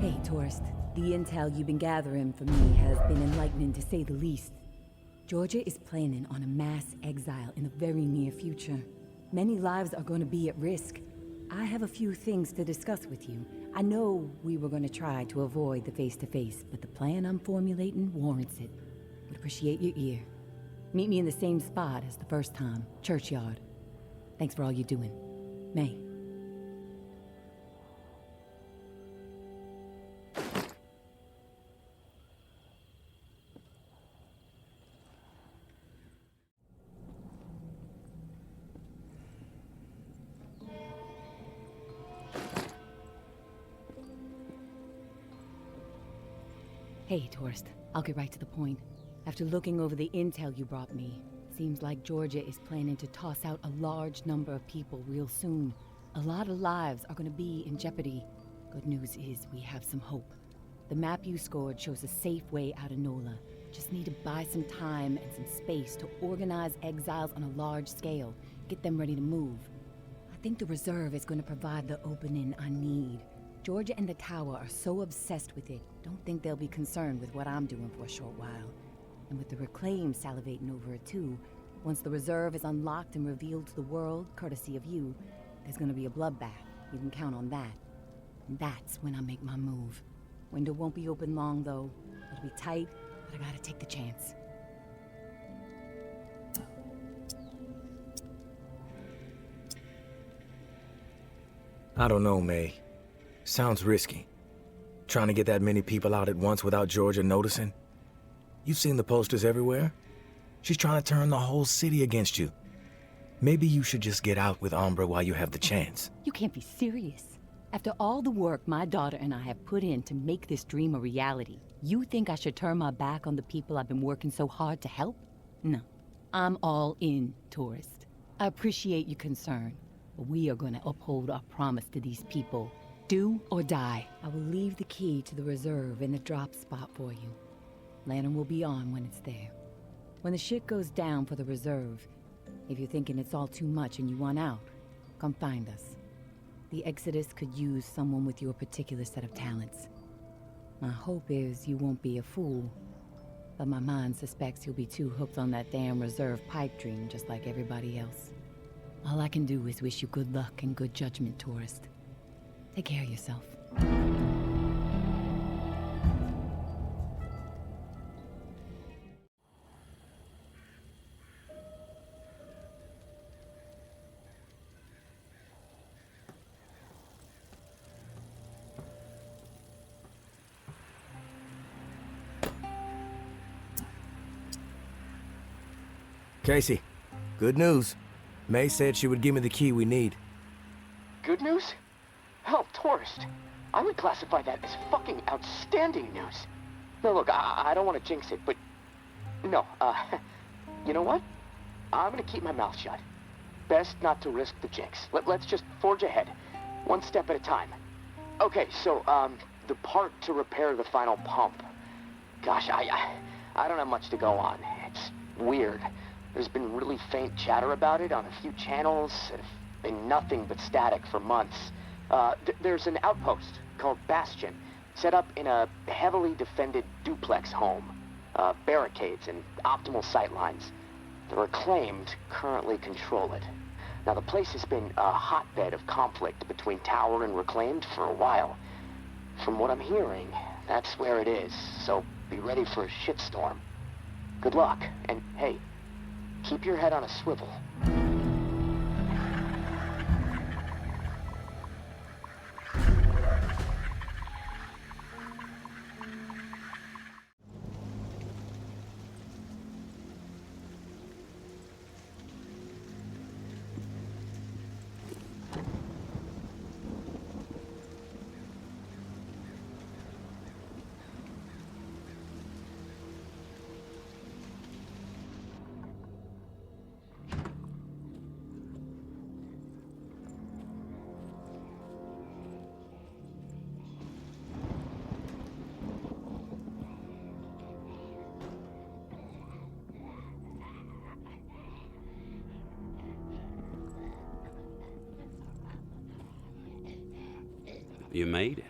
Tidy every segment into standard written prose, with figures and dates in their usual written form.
Hey, tourist. The intel you've been gathering for me has been enlightening to say the least. Georgia is planning on a mass exile in the very near future. Many lives are going to be at risk. I have a few things to discuss with you. I know we were going to try to avoid the face-to-face, but the plan I'm formulating warrants it. Would appreciate your ear. Meet me in the same spot as the first time, Churchyard. Thanks for all you're doing. May. Hey, tourist. I'll get right to the point. After looking over the intel you brought me, seems like Georgia is planning to toss out a large number of people real soon. A lot of lives are going to be in jeopardy. Good news is we have some hope. The map you scored shows a safe way out of NOLA. Just need to buy some time and some space to organize exiles on a large scale. Get them ready to move. I think the reserve is going to provide the opening I need. Georgia and the Tower are so obsessed with it, don't think they'll be concerned with what I'm doing for a short while. And with the Reclaim salivating over it too, once the reserve is unlocked and revealed to the world, courtesy of you, there's gonna be a bloodbath. You can count on that. And that's when I make my move. Window won't be open long though. It'll be tight, but I gotta take the chance. I don't know, May. Sounds risky. Trying to get that many people out at once without Georgia noticing. You've seen the posters everywhere. She's trying to turn the whole city against you. Maybe you should just get out with Umbra while you have the chance. You can't be serious. After all the work my daughter and I have put in to make this dream a reality, you think I should turn my back on the people I've been working so hard to help? No. I'm all in, tourist. I appreciate your concern, but we are going to uphold our promise to these people. Do or die. I will leave the key to the reserve in the drop spot for you. Lantern will be on when it's there. When the shit goes down for the reserve, if you're thinking it's all too much and you want out, come find us. The Exodus could use someone with your particular set of talents. My hope is you won't be a fool, but my mind suspects you'll be too hooked on that damn reserve pipe dream just like everybody else. All I can do is wish you good luck and good judgment, tourist. Take care of yourself. Casey, good news. May said she would give me the key we need. Good news? Hell, tourist. I would classify that as fucking outstanding news. No, look, I don't want to jinx it, but... No, you know what? I'm gonna keep my mouth shut. Best not to risk the jinx. Let's just forge ahead. One step at a time. Okay, so, the part to repair the final pump. Gosh, I don't have much to go on. It's weird. There's been really faint chatter about it on a few channels. It's been nothing but static for months. There's an outpost called Bastion, set up in a heavily defended duplex home. Barricades and optimal sightlines. The Reclaimed currently control it. Now, the place has been a hotbed of conflict between Tower and Reclaimed for a while. From what I'm hearing, that's where it is, so be ready for a shitstorm. Good luck, and hey, keep your head on a swivel. You made it.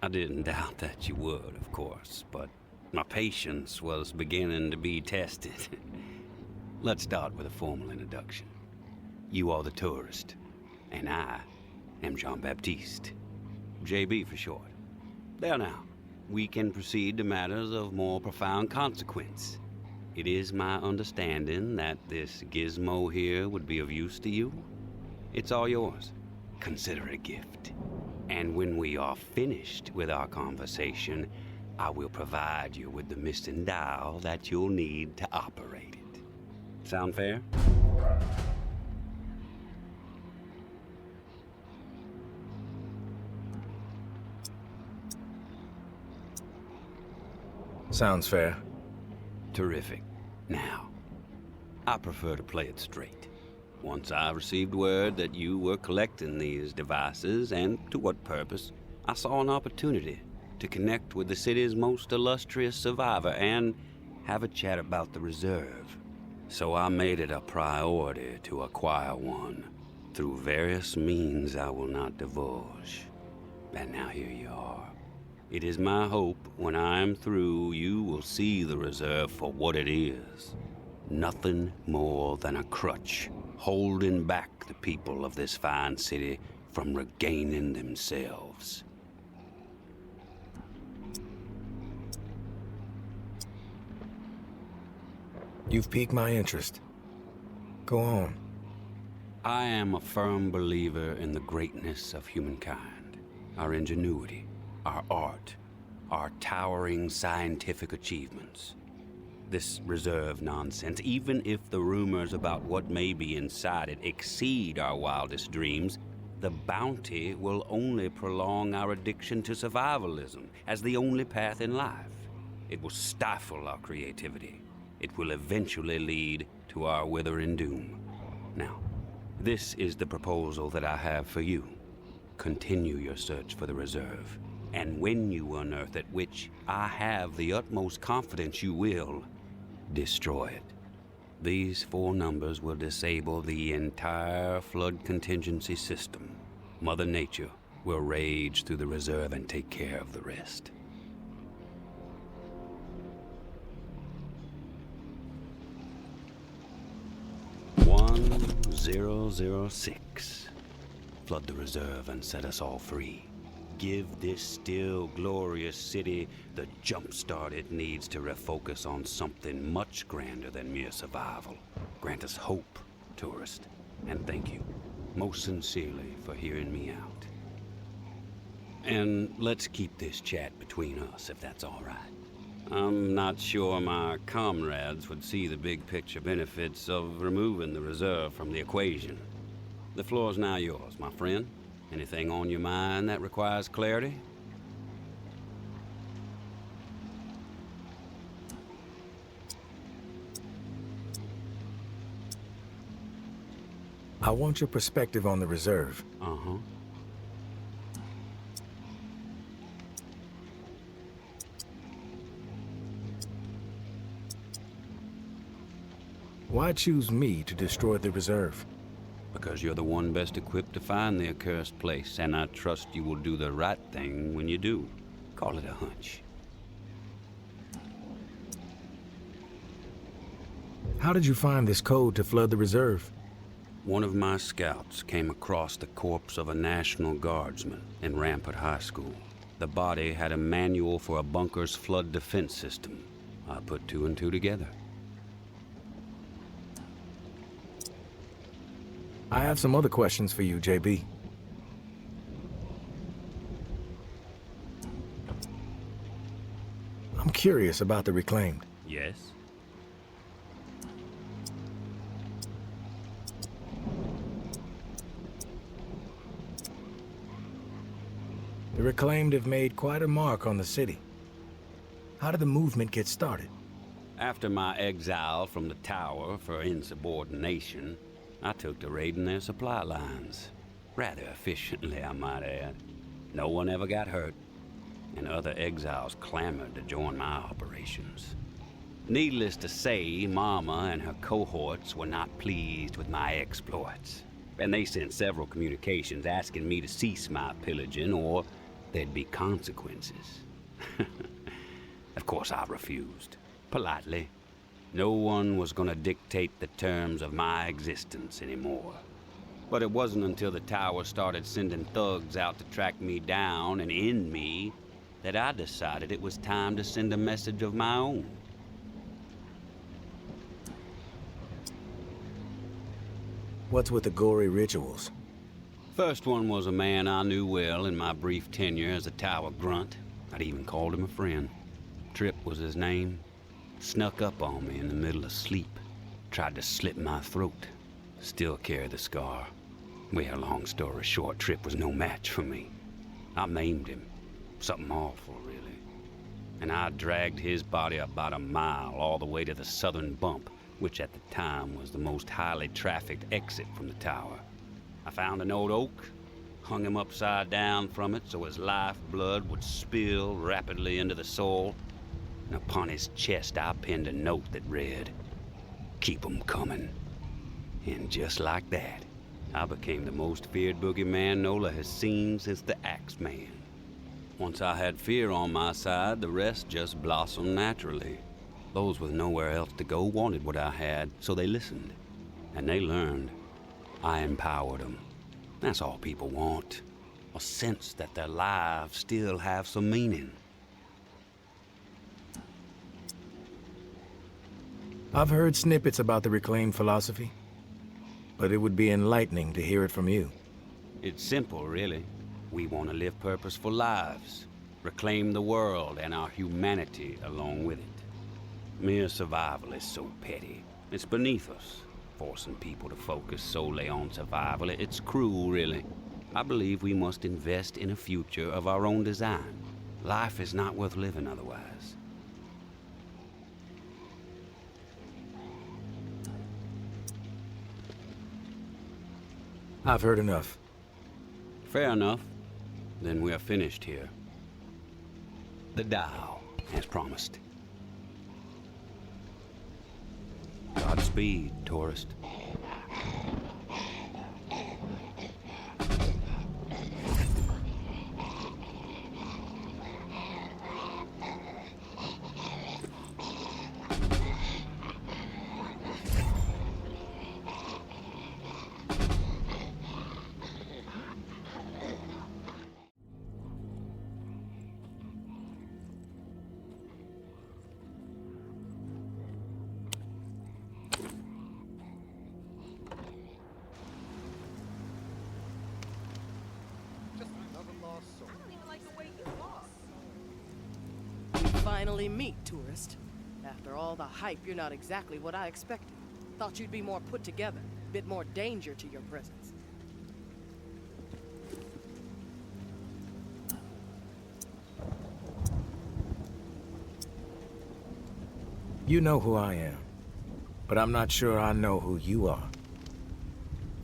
I didn't doubt that you would, of course, but my patience was beginning to be tested. Let's start with a formal introduction. You are the tourist, and I am Jean-Baptiste. JB for short. There now, we can proceed to matters of more profound consequence. It is my understanding that this gizmo here would be of use to you. It's all yours. Consider it a gift. And when we are finished with our conversation, I will provide you with the missing dial that you'll need to operate it. Sound fair? Sounds fair. Terrific. Now, I prefer to play it straight. Once I received word that you were collecting these devices, and to what purpose, I saw an opportunity to connect with the city's most illustrious survivor and have a chat about the reserve. So I made it a priority to acquire one, through various means I will not divulge. And now here you are. It is my hope when I am through, you will see the reserve for what it is. Nothing more than a crutch, holding back the people of this fine city from regaining themselves. You've piqued my interest. Go on. I am a firm believer in the greatness of humankind, our ingenuity, our art, our towering scientific achievements. This reserve nonsense, even if the rumors about what may be inside it exceed our wildest dreams, the bounty will only prolong our addiction to survivalism as the only path in life. It will stifle our creativity. It will eventually lead to our withering doom. Now, this is the proposal that I have for you. Continue your search for the reserve. And when you unearth it, which I have the utmost confidence you will, destroy it. These 4 numbers will disable the entire flood contingency system. Mother Nature will rage through the reserve and take care of the rest. "1006. Flood the reserve and set us all free. Give this still glorious city the jumpstart it needs to refocus on something much grander than mere survival. Grant us hope, tourist, and thank you, most sincerely, for hearing me out. And let's keep this chat between us, if that's all right. I'm not sure my comrades would see the big picture benefits of removing the reserve from the equation. The floor's now yours, my friend. Anything on your mind that requires clarity?" I want your perspective on the reserve. Uh-huh. Why choose me to destroy the reserve? Because you're the one best equipped to find the accursed place, and I trust you will do the right thing when you do. Call it a hunch. How did you find this code to flood the reserve? One of my scouts came across the corpse of a National Guardsman in Rampart High School. The body had a manual for a bunker's flood defense system. I put 2 and 2 together. I have some other questions for you, JB. I'm curious about the Reclaimed. Yes? The Reclaimed have made quite a mark on the city. How did the movement get started? After my exile from the tower for insubordination, I took to raiding their supply lines. Rather efficiently, I might add. No one ever got hurt, and other exiles clamored to join my operations. Needless to say, Mama and her cohorts were not pleased with my exploits, and they sent several communications asking me to cease my pillaging or there'd be consequences. Of course, I refused, politely. No one was gonna dictate the terms of my existence anymore. But it wasn't until the tower started sending thugs out to track me down and end me that I decided it was time to send a message of my own. What's with the gory rituals? First one was a man I knew well in my brief tenure as a tower grunt. I'd even called him a friend. Trip was his name. Snuck up on me in the middle of sleep. Tried to slit my throat. Still carry the scar. Well, long story short, Trip was no match for me. I maimed him. Something awful, really. And I dragged his body about a mile all the way to the southern bump, which at the time was the most highly trafficked exit from the tower. I found an old oak, hung him upside down from it so his lifeblood would spill rapidly into the soil, and upon his chest I pinned a note that read, "Keep 'em coming." And just like that, I became the most feared boogeyman Nola has seen since the Axeman. Once I had fear on my side, the rest just blossomed naturally. Those with nowhere else to go wanted what I had, so they listened. And they learned. I empowered them. That's all people want. A sense that their lives still have some meaning. I've heard snippets about the reclaimed philosophy, but it would be enlightening to hear it from you. It's simple, really. We want to live purposeful lives, reclaim the world and our humanity along with it. Mere survival is so petty. It's beneath us, forcing people to focus solely on survival. It's cruel, really. I believe we must invest in a future of our own design. Life is not worth living otherwise. I've heard enough. Fair enough. Then we are finished here. The dial, as promised. Godspeed, tourist. Finally meet, tourist. After all the hype, you're not exactly what I expected. Thought you'd be more put together, a bit more danger to your presence. You know who I am, but I'm not sure I know who you are.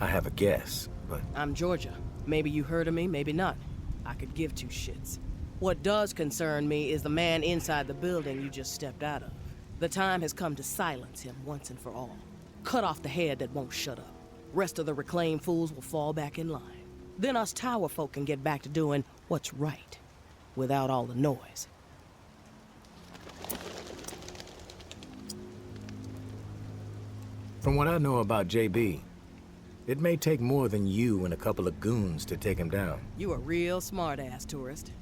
I have a guess, but... I'm Georgia. Maybe you heard of me, maybe not. I could give two shits. What does concern me is the man inside the building you just stepped out of. The time has come to silence him once and for all. Cut off the head that won't shut up. Rest of the reclaimed fools will fall back in line. Then us tower folk can get back to doing what's right, without all the noise. From what I know about JB, it may take more than you and a couple of goons to take him down. You a real smart-ass, tourist.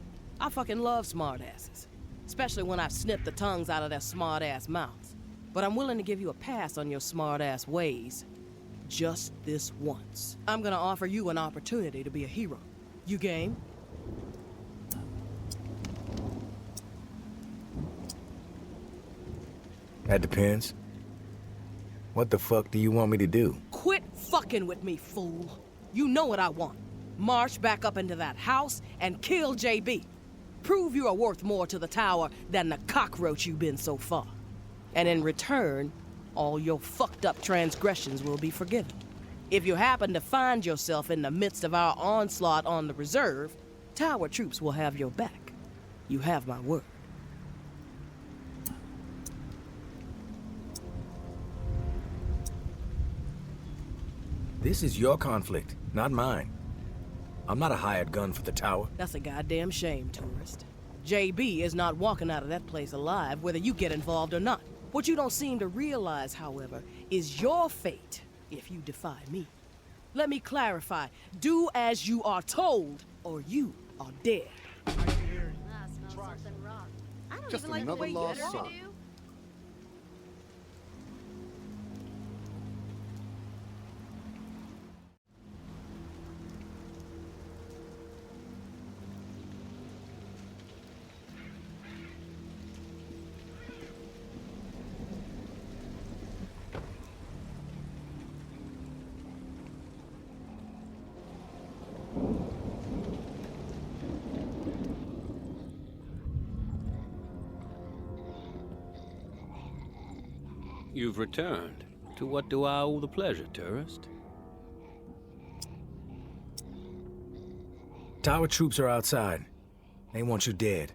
I fucking love smart-asses. Especially when I've snipped the tongues out of their smart-ass mouths. But I'm willing to give you a pass on your smart-ass ways. Just this once. I'm gonna offer you an opportunity to be a hero. You game? That depends. What the fuck do you want me to do? Quit fucking with me, fool. You know what I want. March back up into that house and kill JB. Prove you are worth more to the tower than the cockroach you've been so far. And in return, all your fucked up transgressions will be forgiven. If you happen to find yourself in the midst of our onslaught on the reserve, tower troops will have your back. You have my word. This is your conflict, not mine. I'm not a hired gun for the tower. That's a goddamn shame, tourist. JB is not walking out of that place alive, whether you get involved or not. What you don't seem to realize, however, is your fate if you defy me. Let me clarify. Do as you are told, or you are dead. I smell something wrong. I don't Just even like the another way you lost better son. do. You've returned. To what do I owe the pleasure, tourist? Tower troops are outside. They want you dead.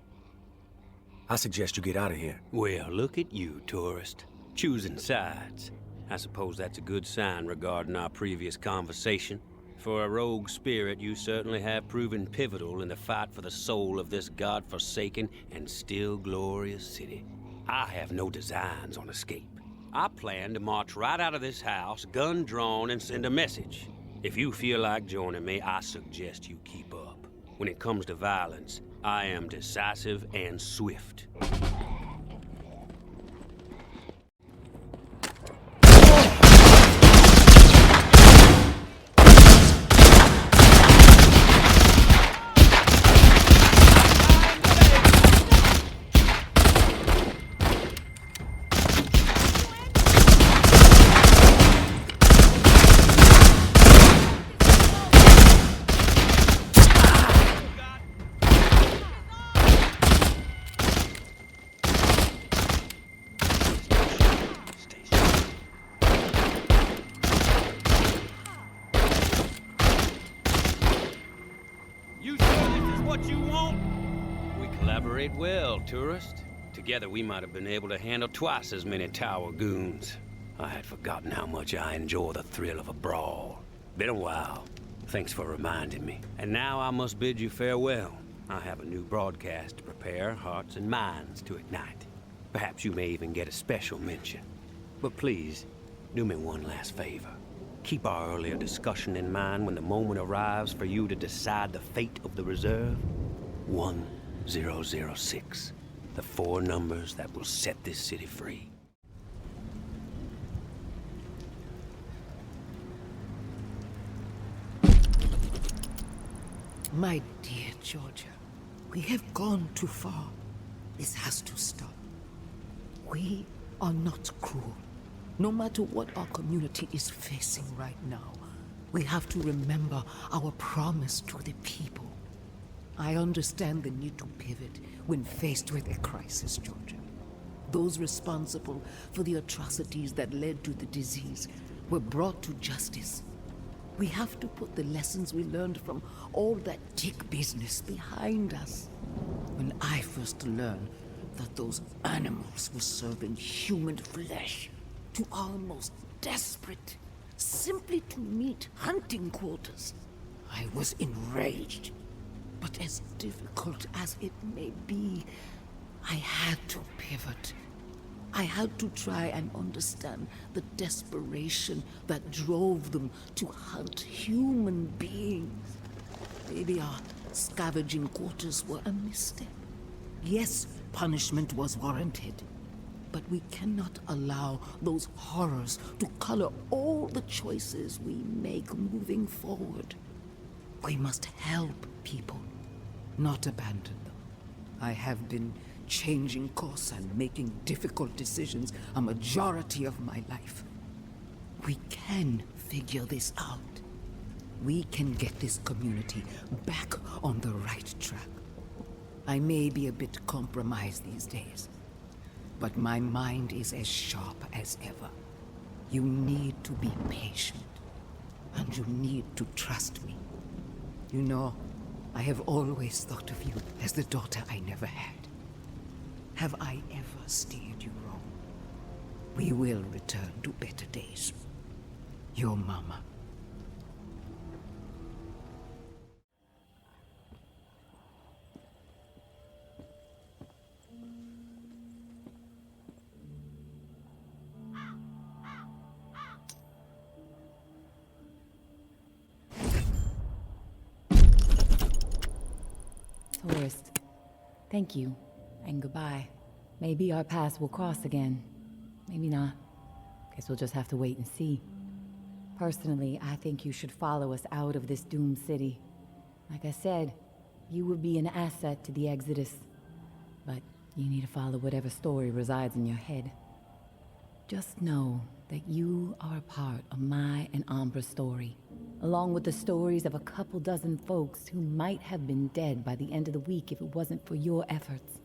I suggest you get out of here. Well, look at you, tourist. Choosing sides. I suppose that's a good sign regarding our previous conversation. For a rogue spirit, you certainly have proven pivotal in the fight for the soul of this godforsaken and still glorious city. I have no designs on escape. I plan to march right out of this house, gun drawn, and send a message. If you feel like joining me, I suggest you keep up. When it comes to violence, I am decisive and swift. You sure this is what you want? We collaborate well, tourist. Together we might have been able to handle twice as many tower goons. I had forgotten how much I enjoy the thrill of a brawl. Been a while. Thanks for reminding me. And now I must bid you farewell. I have a new broadcast to prepare hearts and minds to ignite. Perhaps you may even get a special mention. But please, do me one last favor. Keep our earlier discussion in mind when the moment arrives for you to decide the fate of the reserve. 1006. The 4 numbers that will set this city free. My dear Georgia, we have gone too far. This has to stop. We are not cruel. No matter what our community is facing right now, we have to remember our promise to the people. I understand the need to pivot when faced with a crisis, Georgia. Those responsible for the atrocities that led to the disease were brought to justice. We have to put the lessons we learned from all that dick business behind us. When I first learned that those animals were serving human flesh to our most desperate, simply to meet hunting quotas, I was enraged. But as difficult as it may be, I had to pivot. I had to try and understand the desperation that drove them to hunt human beings. Maybe our scavenging quarters were a misstep. Yes, punishment was warranted. But we cannot allow those horrors to color all the choices we make moving forward. We must help people, not abandon them. I have been changing course and making difficult decisions a majority of my life. We can figure this out. We can get this community back on the right track. I may be a bit compromised these days, but my mind is as sharp as ever. You need to be patient, and you need to trust me. You know, I have always thought of you as the daughter I never had. Have I ever steered you wrong? We will return to better days. Your mama. Thank you, and goodbye. Maybe our paths will cross again. Maybe not. Guess we'll just have to wait and see. Personally, I think you should follow us out of this doomed city. Like I said, you would be an asset to the Exodus. But you need to follow whatever story resides in your head. Just know that you are a part of my and Ambra's story, along with the stories of a couple dozen folks who might have been dead by the end of the week if it wasn't for your efforts.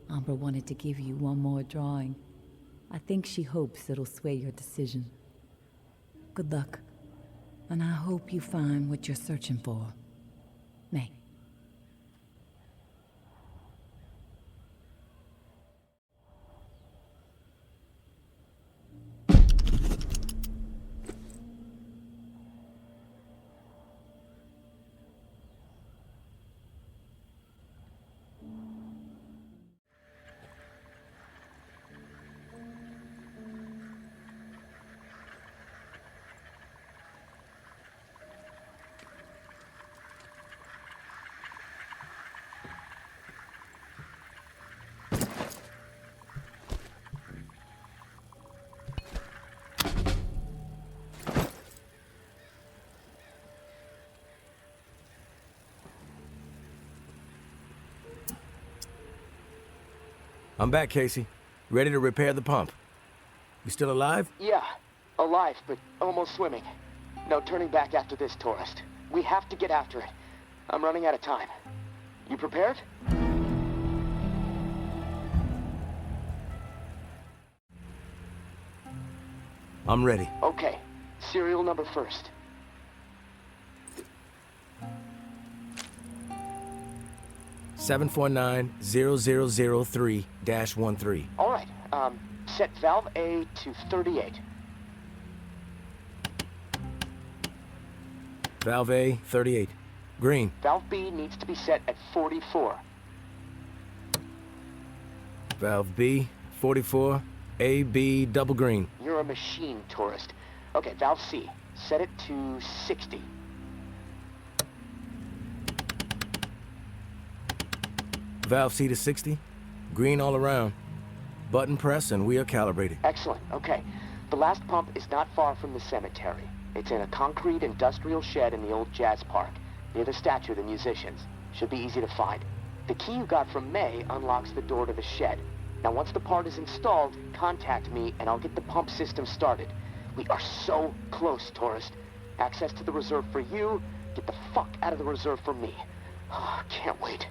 Ambra wanted to give you one more drawing. I think she hopes it'll sway your decision. Good luck, and I hope you find what you're searching for. May. I'm back, Casey. Ready to repair the pump. You still alive? Yeah, alive, but almost swimming. No turning back after this, tourist. We have to get after it. I'm running out of time. You prepared? I'm ready. Okay. Serial number first. Seven 749-0003-13. All right. Set valve A to 38. Valve A, 38. Green. Valve B needs to be set at 44. Valve B, 44. A, B, double green. You're a machine, tourist. Okay, valve C. Set it to 60. Valve C to 60. Green all around. Button press and we are calibrated. Excellent. Okay. The last pump is not far from the cemetery. It's in a concrete industrial shed in the old jazz park, near the statue of the musicians. Should be easy to find. The key you got from May unlocks the door to the shed. Now, once the part is installed, contact me and I'll get the pump system started. We are so close, tourist. Access to the reserve for you, get the fuck out of the reserve for me. Can't wait.